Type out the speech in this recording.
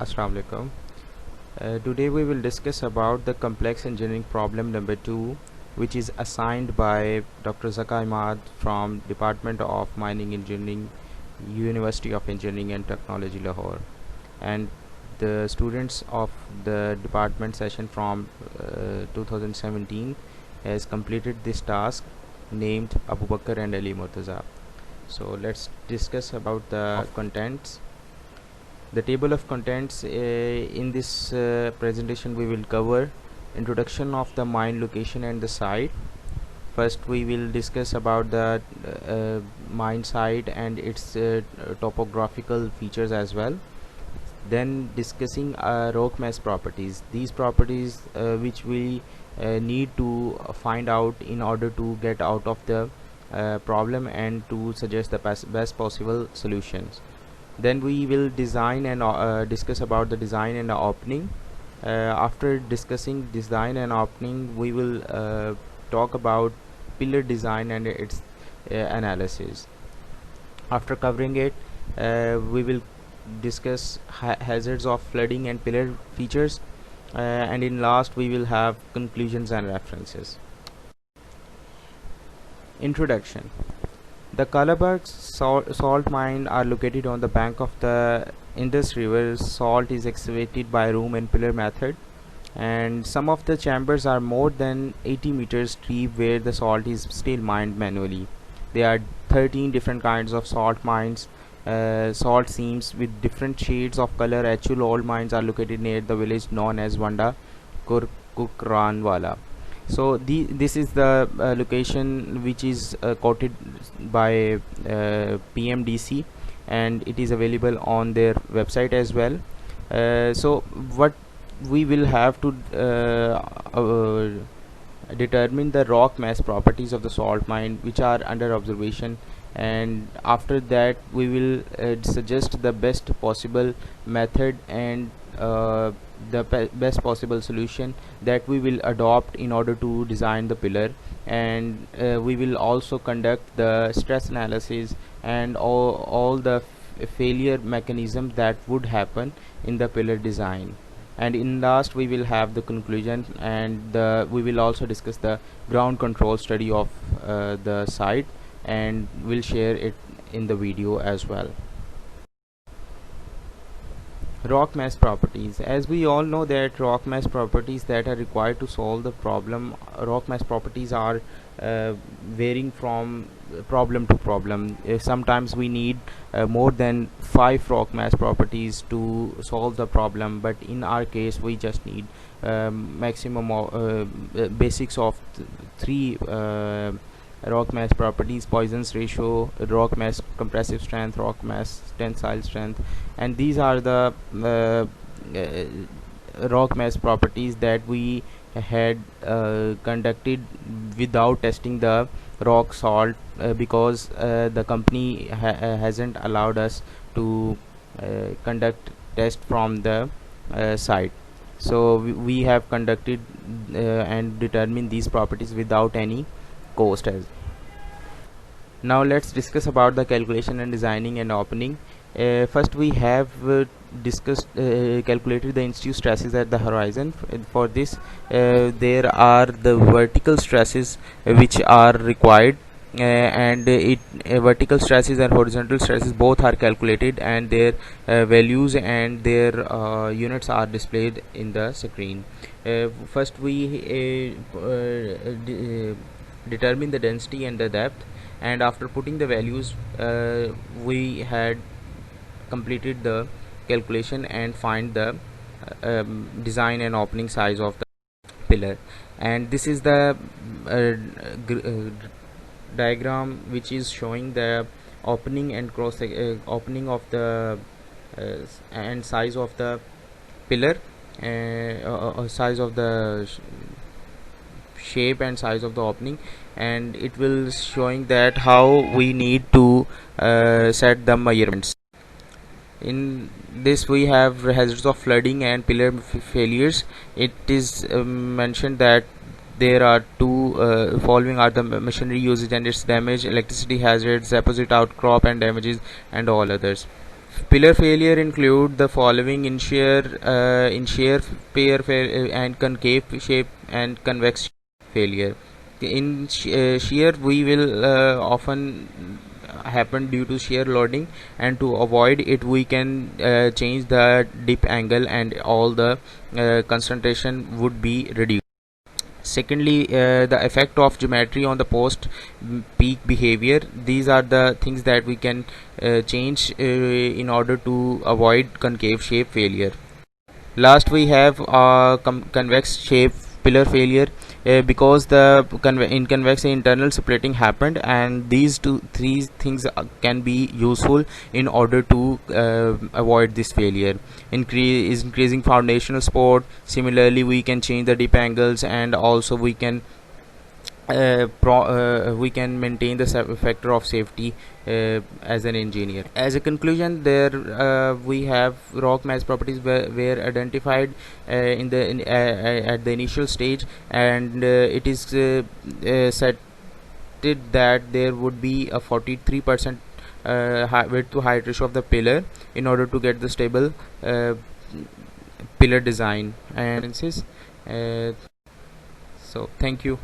Assalamu alaikum. Today we will discuss about the complex engineering problem number 2, which is assigned by Dr. Zaka Imad from Department of Mining Engineering, University of Engineering and Technology, Lahore. And the students of the department session from 2017 has completed this task named Abu Bakr and Ali Murtaza. So let's discuss about the contents. The table of contents in this presentation we will cover introduction of the mine location and the site. First we will discuss about the mine site and its topographical features as well. Then discussing rock mass properties, these properties which we need to find out in order to get out of the problem and to suggest the best possible solutions. Then we will design and discuss about the design and the opening. After discussing design and opening, we will talk about pillar design and its analysis. After covering it, we will discuss hazards of flooding and pillar features, and in last we will have conclusions and references. Introduction. The Kalabagh salt mine are located on the bank of the Indus River. Salt is excavated by room and pillar method, and some of the chambers are more than 80 meters deep where the salt is still mined manually. There are 13 different kinds of salt mines. Salt seams with different shades of color. Actual old mines are located near the village known as Wanda Kukranwala. So this is the location which is quoted by PMDC, and it is available on their website as well. So what we will have to determine the rock mass properties of the salt mine which are under observation, and after that we will suggest the best possible method and the best possible solution that we will adopt in order to design the pillar, and we will also conduct the stress analysis and all the failure mechanisms that would happen in the pillar design. And in last we will have the conclusion, and we will also discuss the ground control study of the site, and we'll share it in the video as well. Rock mass properties. As we all know that rock mass properties that are required to solve the problem, rock mass properties are varying from problem to problem. Sometimes we need more than 5 rock mass properties to solve the problem, but in our case we just need maximum of basics of 3 rock mass properties: Poisson's ratio, rock mass compressive strength, rock mass tensile strength, and these are the rock mass properties that we had conducted without testing the rock salt, because the company hasn't allowed us to conduct test from the site. So we have conducted and determined these properties without any cost. As now let's discuss about the calculation and designing and opening. First we have calculated the institute stresses at the horizon. For this there are the vertical stresses which are required, and vertical stresses and horizontal stresses both are calculated, and their values and their units are displayed in the screen. First we determine the density and the depth, and after putting the values we had completed the calculation and find the design and opening size of the pillar. And this is the diagram which is showing the opening and cross opening of the and size of the pillar, size of the shape and size of the opening, and it will showing that how we need to set the measurements. In this we have hazards of flooding and pillar failures. It is mentioned that there are two following are the machinery usage and its damage, electricity hazards, deposit outcrop and damages, and all others. Pillar failure include the following: in shear and concave shape and convex failure. In shear, we will often happen due to shear loading, and to avoid it we can change the dip angle, and all the concentration would be reduced. Secondly, the effect of geometry on the post peak behavior. These are the things that we can change in order to avoid concave shape failure. Last we have convex shape pillar failure, because the in convex internal splitting happened, and these three things can be useful in order to avoid this failure. Increasing foundational support. Similarly, we can change the dip angles, and also we can maintain the factor of safety as an engineer. As a conclusion, there we have rock mass properties were identified at the initial stage, and it is said that there would be a 43% width to height ratio of the pillar in order to get the stable pillar design. And uh, so thank you.